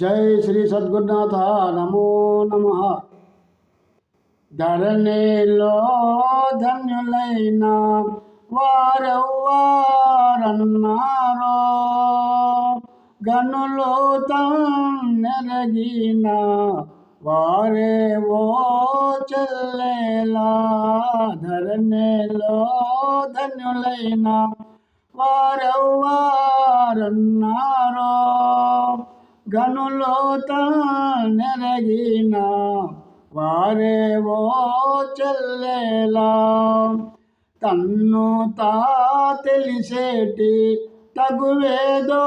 జై శ్రీ సద్గురునాథ నమో నమ. ధరణిలో ధన్యులైన వారెవ్వారన్నారో, గనులు నెరగిన వారేవో చెల్లేలా. ధరణిలో ధన్యులైన వారెవ్వారన్నారో, గనులో నెరగిన వారేవో చెల్లేలా. తన్ను తా తెలిసేటి తగువేదో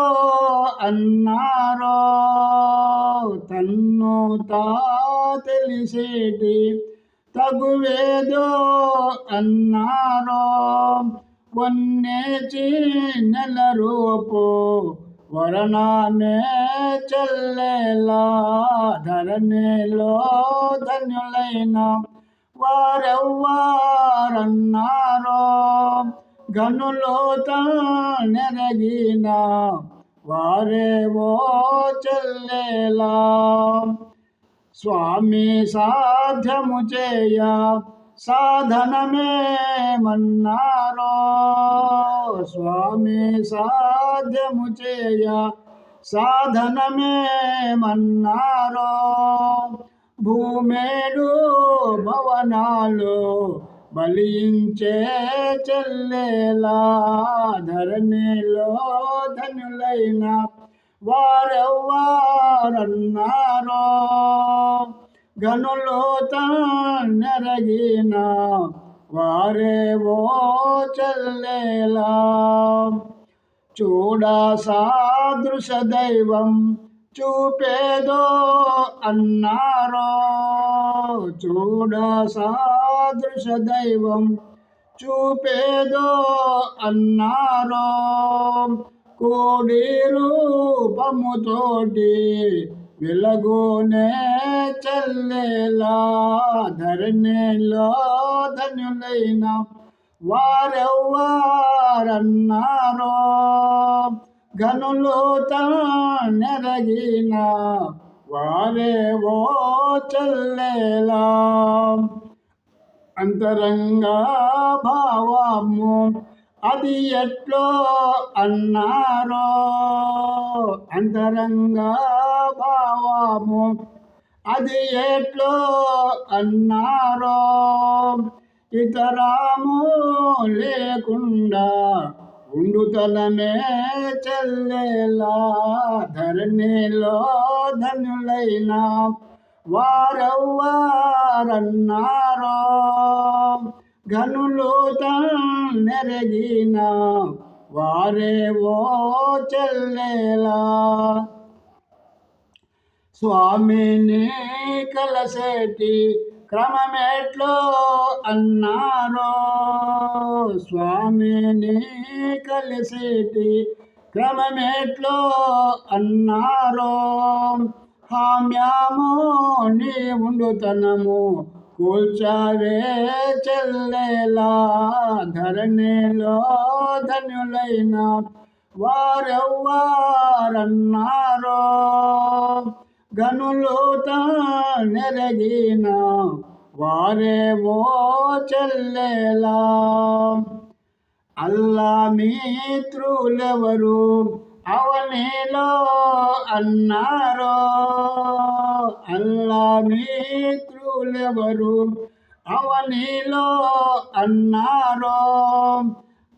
అన్నారో, తన్ను తా తెలిసేటి తగువేదో అన్నారో. వన్నేచి నెల రూపు వరణామే చెల్లేలా. ధరణిలో ధన్యులైన వారెవ్వారన్నారో, గనులో నెరగిన వారేవో చెల్లేలా. స్వామి సాధ్యము చేయ సాధనమేమన్నారో, స్వామి సాధ్యము చేయ సాధనమేమన్నారో. భూమేడు భవనాలు బలించే చెల్లేలా. ధరణిలో ధన్యులైన వారెవ్వారన్నారో, గనులు నెరగిన వారేవో చెల్లేలా. చూడ సాదృశ దైవం చూపేదో అన్నారో, చూడ సాదృశ దైవం చూపేదో అన్నారో. కోడి రూపముతోటి వెలుగునే చెల్లేలా. ధరణిలో ధన్యులైన వారెవ్వారన్నారో, గనులు నెరగిన వారేవో చెల్లేలా. అంతరంగా భావము అది ఎట్లో అన్నారో, అంతరంగా భావము అది ఎట్లో అన్నారో. ఇతరాము లేకుండా ఉండుతనమే చెల్లేలా. ధరణిలో ధన్యులైన వారెవ్వారన్నారో, గనులు నెరగిన వారేవో చెల్లేలా. స్వామిని కలసేటి క్రమమెట్లో అన్నారో, స్వామిని కలిసేటి క్రమమెట్లో అన్నారో. హామ్యాము నీ ఉండుతనము కూల్చావే చెల్లేలా. ధరణిలో ధన్యులైన వారెవ్వారన్నారో, గనులు నెరగిన వారేవో చెల్లేలా. అల్లా మిత్రులెవరు అవనిలో అన్నారో, అల్లా మిత్రులెవరు అవనిలో అన్నారో.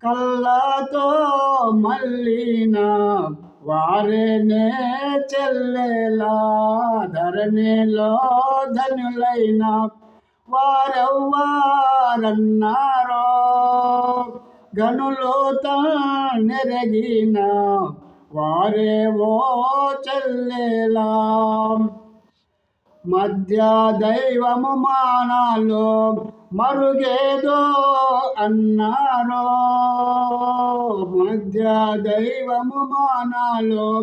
కళ్ళతో మల్లిన వారేనే చెల్లేలా. ధరణిలో ధన్యులైన వారెవ్వారన్నారో, గనులు నెరగిన వారేవో చెల్లేలా. మధ్య దైవము మానాలో మరుగేదో అన్నారో, మధ్య దైవము మానాలో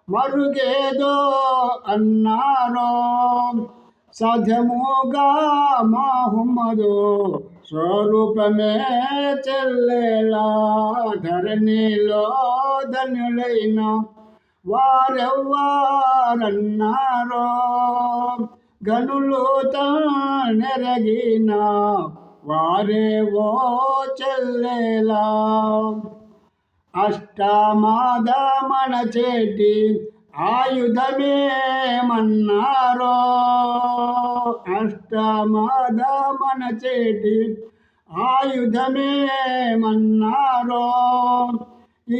మరుగేదో అన్నారో. సాధ్యముగా మహమ్మదు స్వరూపమే చెల్లేలా. ధరణిలో ధన్యులైన వారెవ్వారన్నారో గనులు నెరగిన వారే ఓ చెల్లెలా అష్టమాదమన చేటి ఆయుధమేమన్నారో అష్టమాదమన చేటి ఆయుధమేమన్నారో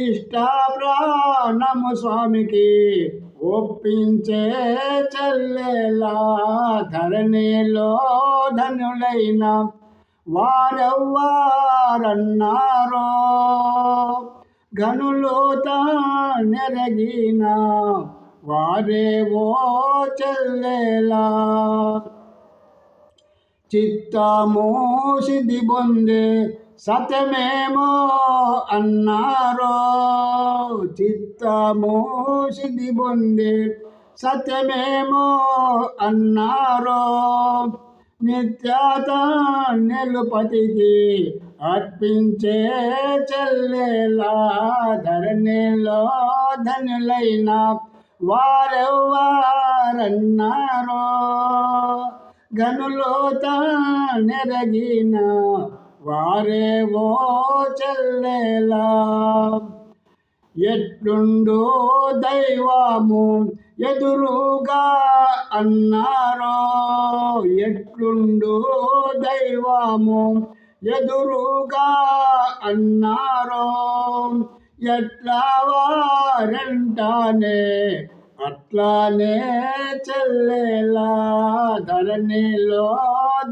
ఇష్ట ప్రాణము స్వామికి ఒప్పించే చెల్లెలా ధరణిలో ధనులైన వారెవ్వారన్నారో గనులు నెరగిన వారే ఓ చెల్లెలా చిత్తము సిద్ధి పొందే సత్యమేమో అన్నారో చిత్తము సిద్ధి పొందే సత్యమేమో అన్నారో నిత్యత నిలుపతికి అర్పించే చెల్లెలా ధరణిలో ధనులైన వారెవ్వారన్నారో గనులు నెరగిన వారే ఓ చెల్లెలా ఎట్లుండు దైవము ఎదురుగా అన్నారో ఎట్లుండు దైవము ఎదురుగా అన్నారో ఎట్లా వారంటానే అట్లానే చెల్లెలా ధరణిలో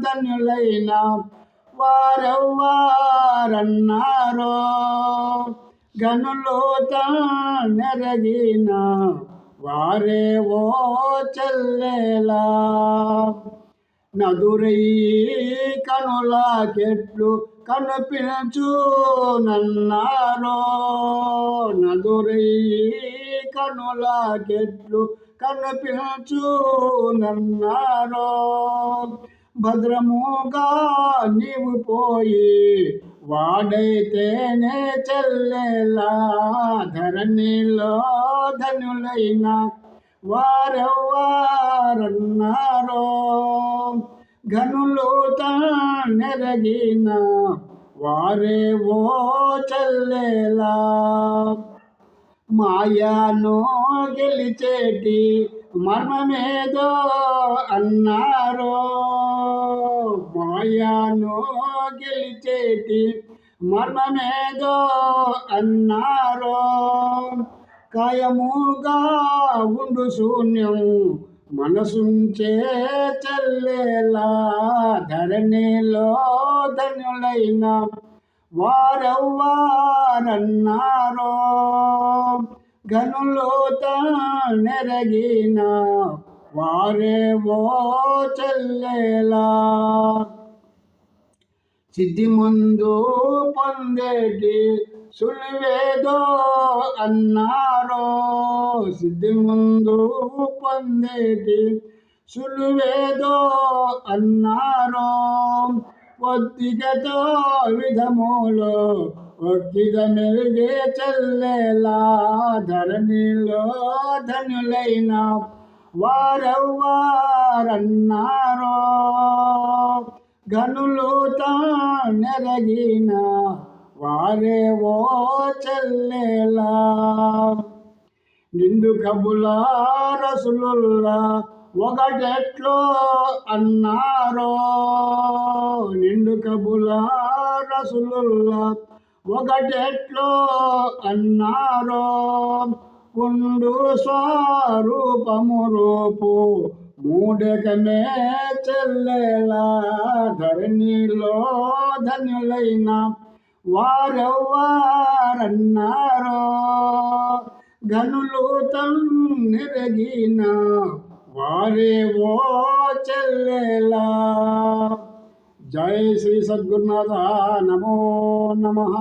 ధనులైన వారెవ్వారన్నారో గనులు నెరగిన వారే ఓ చెల్లెలా నదురై కనుల చెట్లు కనిపించు నన్నారో నదురై కనుల చెట్లు కనిపించు నన్నారో భద్రముగా నీవు పోయి వాడైతేనే చెల్లెలా ధరణిలో ధనులైన వారెవ్వారన్నారో గనులు నెరగిన వారే ఓ చెల్లెలా మాయను గెలిచేటి మర్మమేదో అన్నారో మాయను గెలిచేటి మర్మమేదో అన్నారో కాయముగా ఉండు శూన్యం మనసుంచే చెల్లెలా ధరణిలో ధనులైన వారెవ్వారన్నారో గనులు నెరగిన వారే ఓ చెల్లెలా సిద్ధి ముందు పొందేటి సులువేదో అన్నారో సిద్ధి ముందు పొందేటి సులువేదో అన్నారో ఒత్తికతో విధములో ఒక్కిద మెరుగే చెల్లెలా ధరణిలో ధనులైన వారెవ్వారన్నారో గనులు నెరగిన వారే ఓ చెల్లెలా నిండు కబులా రసులుల్లా ఒకటెట్లో అన్నారో నిండు కబులా రసులుల్లా ఒకటెట్లో అన్నారో కుండు స్వరూపము రూపు మూడకమే చెల్లెలా ధరణిలో ధనులైన వారెవ్వారన్నారో గనులు నెరగిన వారే ఓ చెల్లెలా జై శ్రీ సద్గురునాథ నమో నమః.